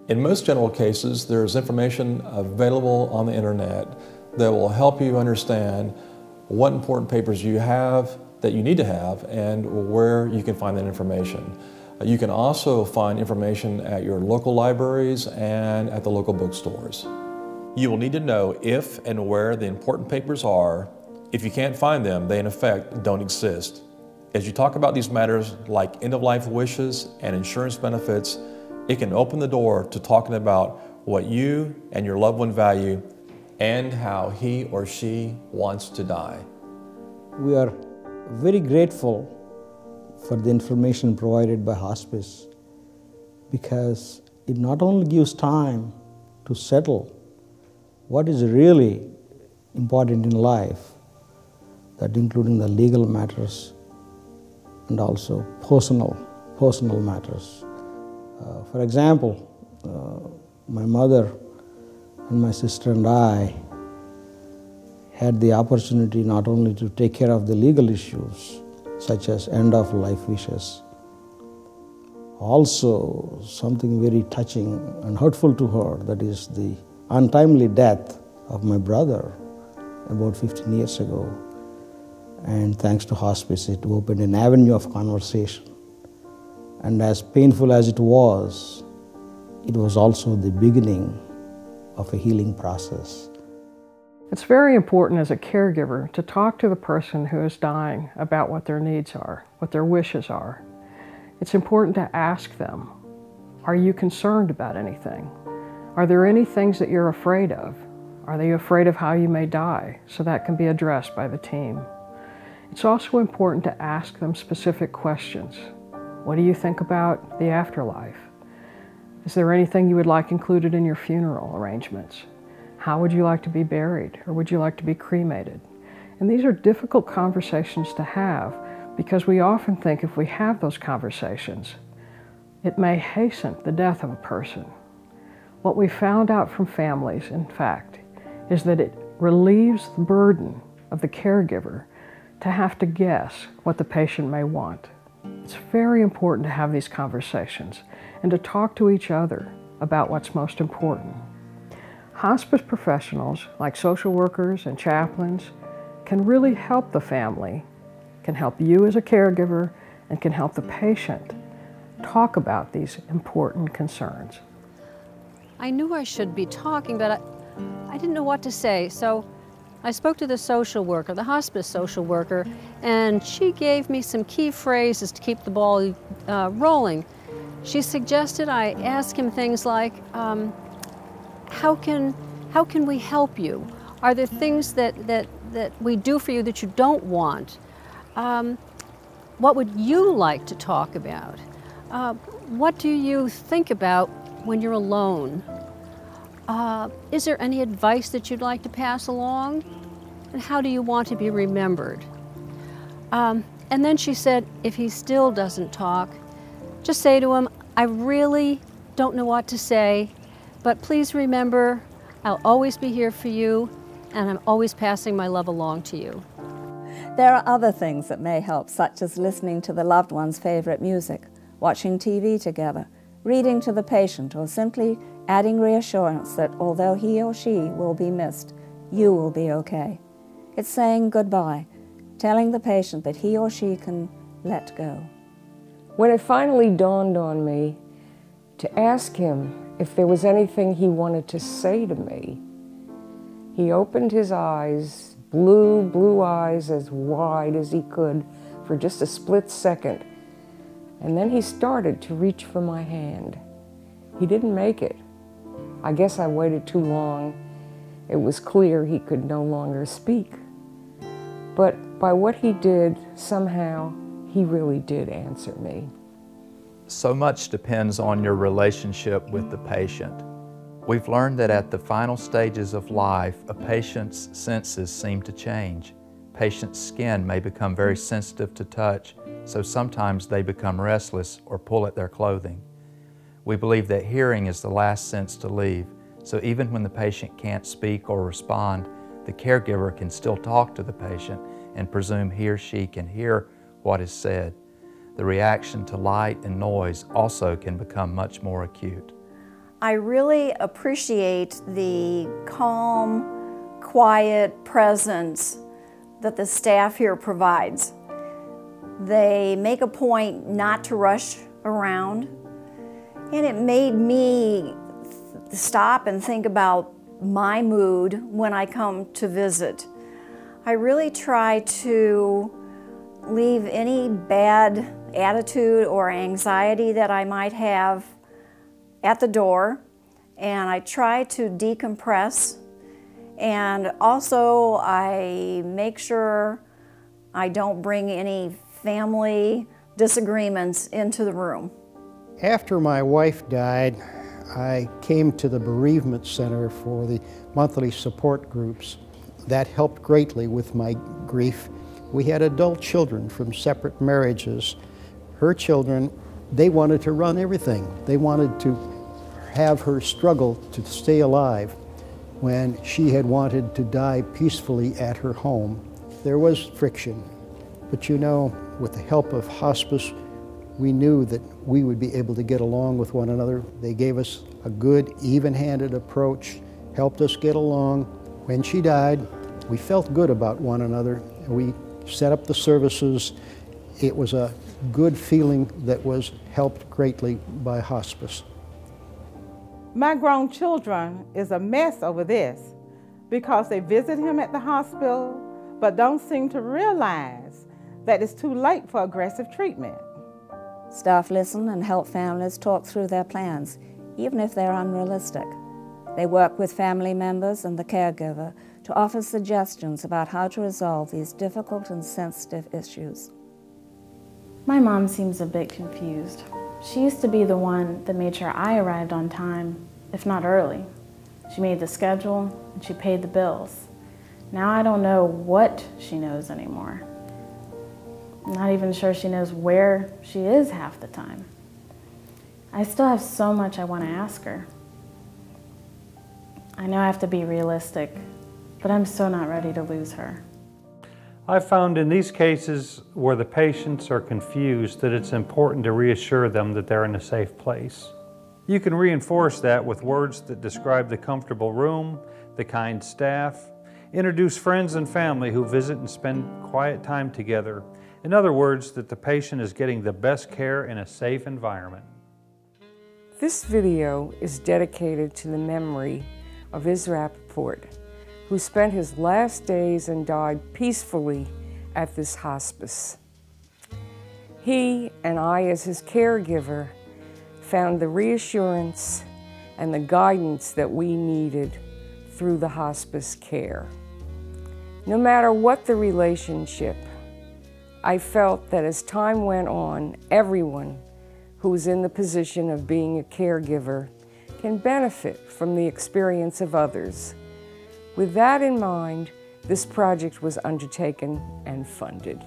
In most general cases, there's information available on the internet that will help you understand what important papers you have that you need to have and where you can find that information. You can also find information at your local libraries and at the local bookstores. You will need to know if and where the important papers are. If you can't find them, they in effect don't exist. As you talk about these matters like end-of-life wishes and insurance benefits, it can open the door to talking about what you and your loved one value and how he or she wants to die. We are very grateful for the information provided by hospice because it not only gives time to settle what is really important in life, that including the legal matters and also personal matters. For example, my mother and my sister and I had the opportunity not only to take care of the legal issues, such as end-of-life wishes, also something very touching and hurtful to her, that is the untimely death of my brother about 15 years ago. And thanks to hospice, it opened an avenue of conversation. And as painful as it was also the beginning of a healing process. It's very important as a caregiver to talk to the person who is dying about what their needs are, what their wishes are. It's important to ask them, are you concerned about anything? Are there any things that you're afraid of? Are they afraid of how you may die? So that can be addressed by the team. It's also important to ask them specific questions. What do you think about the afterlife? Is there anything you would like included in your funeral arrangements? How would you like to be buried, or would you like to be cremated? And these are difficult conversations to have because we often think if we have those conversations, it may hasten the death of a person. What we found out from families, in fact, is that it relieves the burden of the caregiver to have to guess what the patient may want. It's very important to have these conversations and to talk to each other about what's most important. Hospice professionals, like social workers and chaplains, can really help the family, can help you as a caregiver, and can help the patient talk about these important concerns. I knew I should be talking, but I didn't know what to say, so I spoke to the social worker, the hospice social worker, and she gave me some key phrases to keep the ball rolling. She suggested I ask him things like, how can we help you? Are there things that we do for you that you don't want? What would you like to talk about? What do you think about when you're alone? Is there any advice that you'd like to pass along? And how do you want to be remembered? And then she said, if he still doesn't talk, just say to him, I really don't know what to say, but please remember, I'll always be here for you, and I'm always passing my love along to you. There are other things that may help, such as listening to the loved one's favorite music, watching TV together, reading to the patient, or simply adding reassurance that although he or she will be missed, you will be okay. It's saying goodbye, telling the patient that he or she can let go. When it finally dawned on me to ask him if there was anything he wanted to say to me, he opened his eyes, blue eyes as wide as he could for just a split second, and then he started to reach for my hand. He didn't make it. I guess I waited too long. It was clear he could no longer speak. But by what he did, somehow, he really did answer me. So much depends on your relationship with the patient. We've learned that at the final stages of life, a patient's senses seem to change. Patients' skin may become very sensitive to touch, so sometimes they become restless or pull at their clothing. We believe that hearing is the last sense to leave, so even when the patient can't speak or respond, the caregiver can still talk to the patient and presume he or she can hear what is said. The reaction to light and noise also can become much more acute. I really appreciate the calm, quiet presence that the staff here provides. They make a point not to rush around, and it made me stop and think about my mood when I come to visit. I really try to leave any bad attitude or anxiety that I might have at the door, and I try to decompress, and also I make sure I don't bring any family disagreements into the room. After my wife died, I came to the bereavement center for the monthly support groups. That helped greatly with my grief. We had adult children from separate marriages. Her children, they wanted to run everything. They wanted to have her struggle to stay alive when she had wanted to die peacefully at her home. There was friction, but you know, with the help of hospice, we knew that we would be able to get along with one another. They gave us a good, even-handed approach, helped us get along. When she died, we felt good about one another. We set up the services. It was a good feeling that was helped greatly by hospice. My grown children is a mess over this because they visit him at the hospital but don't seem to realize that it's too late for aggressive treatment. Staff listen and help families talk through their plans, even if they're unrealistic. They work with family members and the caregiver to offer suggestions about how to resolve these difficult and sensitive issues. My mom seems a bit confused. She used to be the one that made sure I arrived on time, if not early. She made the schedule and she paid the bills. Now I don't know what she knows anymore. I'm not even sure she knows where she is half the time. I still have so much I want to ask her. I know I have to be realistic, but I'm so not ready to lose her. I've found in these cases where the patients are confused that it's important to reassure them that they're in a safe place. You can reinforce that with words that describe the comfortable room, the kind staff, introduce friends and family who visit and spend quiet time together. In other words, that the patient is getting the best care in a safe environment. This video is dedicated to the memory of Israel Rappaport, who spent his last days and died peacefully at this hospice. He and I, as his caregiver, found the reassurance and the guidance that we needed through the hospice care. No matter what the relationship, I felt that as time went on, everyone who is in the position of being a caregiver can benefit from the experience of others. With that in mind, this project was undertaken and funded.